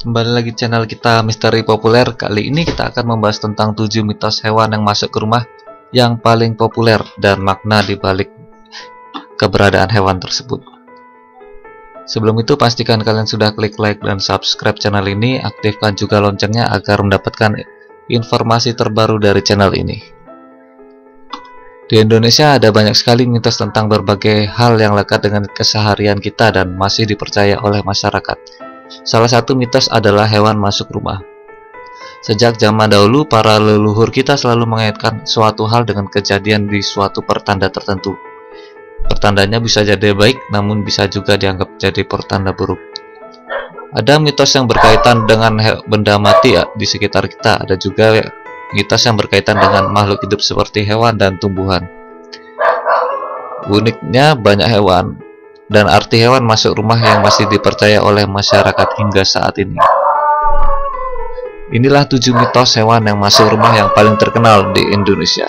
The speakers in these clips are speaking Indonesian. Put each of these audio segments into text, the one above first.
Kembali lagi channel kita Misteri Populer. Kali ini kita akan membahas tentang 7 mitos hewan yang masuk ke rumah yang paling populer dan makna di balik keberadaan hewan tersebut. Sebelum itu pastikan kalian sudah klik like dan subscribe channel ini, aktifkan juga loncengnya agar mendapatkan informasi terbaru dari channel ini. Di Indonesia ada banyak sekali mitos tentang berbagai hal yang lekat dengan keseharian kita dan masih dipercaya oleh masyarakat. Salah satu mitos adalah hewan masuk rumah. Sejak zaman dahulu, para leluhur kita selalu mengaitkan suatu hal dengan kejadian di suatu pertanda tertentu. Pertandanya bisa jadi baik, namun bisa juga dianggap jadi pertanda buruk. Ada mitos yang berkaitan dengan benda mati di sekitar kita. Ada juga mitos yang berkaitan dengan makhluk hidup seperti hewan dan tumbuhan. Uniknya, banyak hewan dan arti hewan masuk rumah yang masih dipercaya oleh masyarakat hingga saat ini. Inilah 7 mitos hewan yang masuk rumah yang paling terkenal di Indonesia.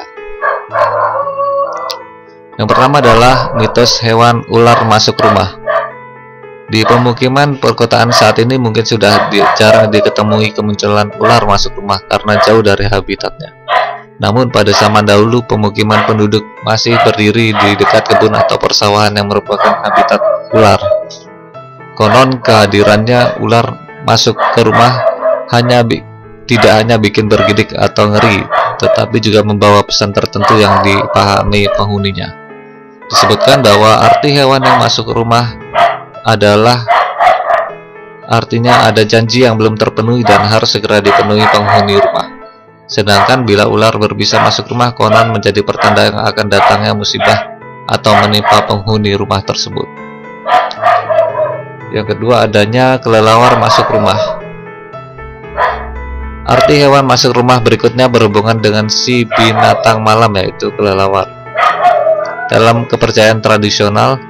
Yang pertama adalah mitos hewan ular masuk rumah. Di pemukiman perkotaan saat ini mungkin sudah jarang diketemui kemunculan ular masuk rumah karena jauh dari habitatnya. Namun pada zaman dahulu pemukiman penduduk masih berdiri di dekat kebun atau persawahan yang merupakan habitat ular. Konon kehadirannya ular masuk ke rumah tidak hanya bikin bergidik atau ngeri, tetapi juga membawa pesan tertentu yang dipahami penghuninya. Disebutkan bahwa arti hewan yang masuk ke rumah adalah artinya ada janji yang belum terpenuhi dan harus segera dipenuhi penghuni rumah. Sedangkan bila ular berbisa masuk rumah, konon menjadi pertanda yang akan datangnya musibah atau menimpa penghuni rumah tersebut. Yang kedua, adanya kelelawar masuk rumah. Arti hewan masuk rumah berikutnya berhubungan dengan si binatang malam, yaitu kelelawar. Dalam kepercayaan tradisional,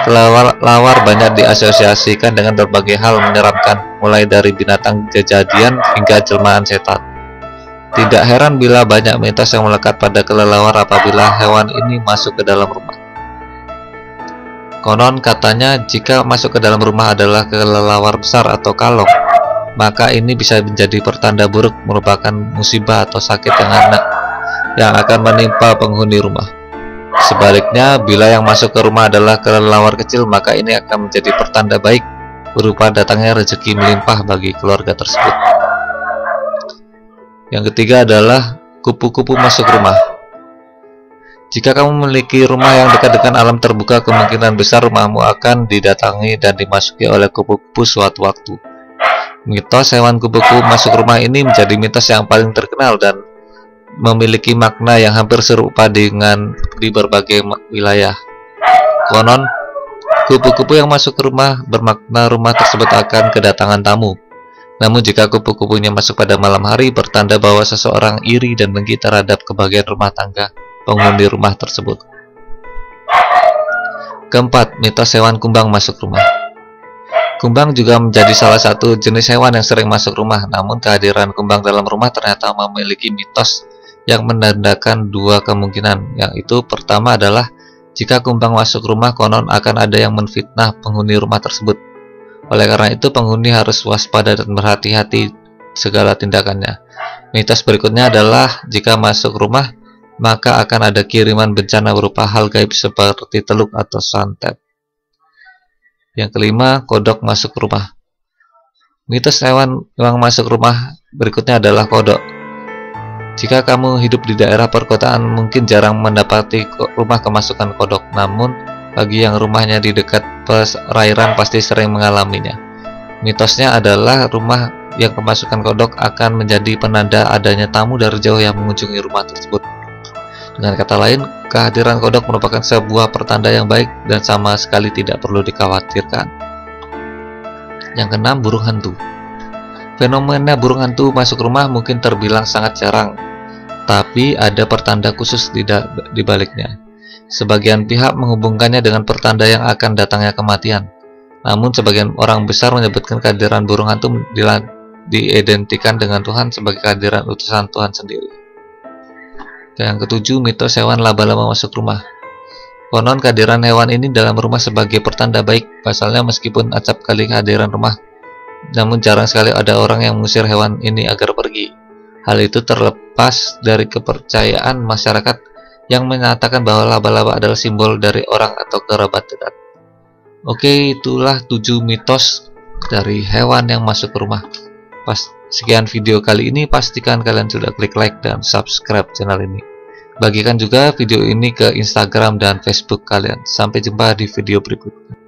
kelelawar banyak diasosiasikan dengan berbagai hal menyeramkan, mulai dari binatang kejadian hingga jelmaan setan. Tidak heran bila banyak mitos yang melekat pada kelelawar apabila hewan ini masuk ke dalam rumah. Konon katanya jika masuk ke dalam rumah adalah kelelawar besar atau kalong, maka ini bisa menjadi pertanda buruk, merupakan musibah atau sakit yang akan menimpa penghuni rumah. Sebaliknya, bila yang masuk ke rumah adalah kelelawar kecil, maka ini akan menjadi pertanda baik, berupa datangnya rezeki melimpah bagi keluarga tersebut. Yang ketiga adalah kupu-kupu masuk rumah. Jika kamu memiliki rumah yang dekat dengan alam terbuka, kemungkinan besar rumahmu akan didatangi dan dimasuki oleh kupu-kupu suatu waktu. Mitos hewan kupu-kupu masuk rumah ini menjadi mitos yang paling terkenal dan memiliki makna yang hampir serupa dengan di berbagai wilayah. Konon, kupu-kupu yang masuk ke rumah bermakna rumah tersebut akan kedatangan tamu. Namun jika kupu-kupunya masuk pada malam hari, bertanda bahwa seseorang iri dan dengki terhadap kebahagiaan rumah tangga penghuni rumah tersebut. Keempat, mitos hewan kumbang masuk rumah. Kumbang juga menjadi salah satu jenis hewan yang sering masuk rumah. Namun kehadiran kumbang dalam rumah ternyata memiliki mitos yang menandakan dua kemungkinan. Yaitu pertama adalah jika kumbang masuk rumah, konon akan ada yang menfitnah penghuni rumah tersebut. Oleh karena itu, penghuni harus waspada dan berhati-hati segala tindakannya. Mitos berikutnya adalah jika masuk rumah, maka akan ada kiriman bencana berupa hal gaib seperti teluk atau santet. Yang kelima, kodok masuk rumah. Mitos hewan yang masuk rumah berikutnya adalah kodok. Jika kamu hidup di daerah perkotaan, mungkin jarang mendapati rumah kemasukan kodok. Namun bagi yang rumahnya di dekat perairan pasti sering mengalaminya. Mitosnya adalah rumah yang kemasukan kodok akan menjadi penanda adanya tamu dari jauh yang mengunjungi rumah tersebut. Dengan kata lain, kehadiran kodok merupakan sebuah pertanda yang baik dan sama sekali tidak perlu dikhawatirkan. Yang keenam, burung hantu. Fenomena burung hantu masuk rumah mungkin terbilang sangat jarang, tapi ada pertanda khusus di baliknya. Sebagian pihak menghubungkannya dengan pertanda yang akan datangnya kematian. Namun sebagian orang besar menyebutkan kehadiran burung hantu diidentikan dengan Tuhan sebagai kehadiran utusan Tuhan sendiri. Yang ketujuh, mitos hewan laba-laba masuk rumah. Konon kehadiran hewan ini dalam rumah sebagai pertanda baik. Pasalnya meskipun acap kali kehadiran rumah namun jarang sekali ada orang yang mengusir hewan ini agar pergi. Hal itu terlepas dari kepercayaan masyarakat yang menyatakan bahwa laba-laba adalah simbol dari orang atau kerabat dekat. Oke, itulah 7 mitos dari hewan yang masuk ke rumah. Sekian video kali ini, pastikan kalian sudah klik like dan subscribe channel ini. Bagikan juga video ini ke Instagram dan Facebook kalian. Sampai jumpa di video berikutnya.